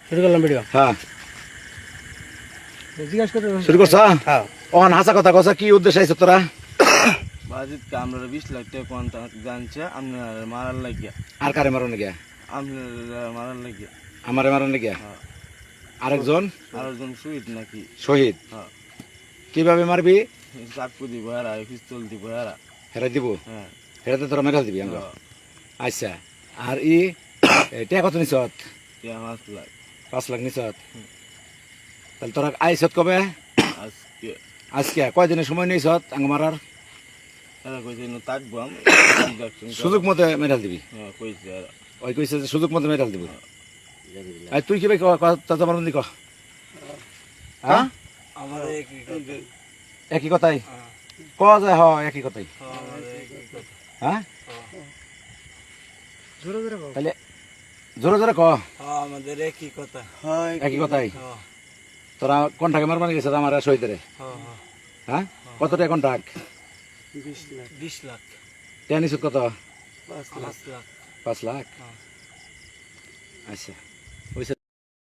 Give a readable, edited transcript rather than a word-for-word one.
শুরু করলাম ভিডিও। হ্যাঁ জিজ্ঞাসা করতে শুরু করছ? হ্যাঁ। অন হাসা কথা কসা, কি উদ্দেশ্য আইছ তোরা? বাজিতকে আমরা 20 লাখ টাকা কোয়ান্টাল জানছে আপনার মারার লাগিয়া, আর কারে মারন গিয়া? আপনার মারার লাগিয়া। আমারে মারন গিয়া? হ্যাঁ। আরেকজন আরেকজন শহীদ নাকি? শহীদ। হ্যাঁ। কিভাবে মারবি? চাকু দিব এরা, পিস্তল দিব এরা। হেরা দিব? হ্যাঁ। হেরাতে তোরা মেরা দিবি আঙ্গ? হ্যাঁ। আচ্ছা, আর টিয়া কত নিছত? 5 লাখ। 5 লাখ নিছত? তাহলে তোরা আইছত কবে? আজকে আজকে কয়দিনের সময় নিছত আঙ্গ মারার? এরা কইছে থাকবো আমি। সুযোগ মতো মেরাল দিবি? হ্যাঁ কইছে এরা। ওই কইছে যে সুযোগ মতো মেরাল দিব। আর তুই কিভাবে চাচা মারুন দি ক? হ্যাঁ আমাদের একই কথাই ক যায়, হ একই কথাই। হ্যাঁ জোরে জোরে বল। তাহলে জোরে জোরে ক। আমাদের একই কথা। একই কথাই। তোরা কন্টাকে মারবানি গেছে আমার শহীদের? হ্যাঁ কত টাকা কন্টাক? 20 লাখ। টিয়া নিছত কত? 5 লাখ। 5 লাখ। আচ্ছা ওই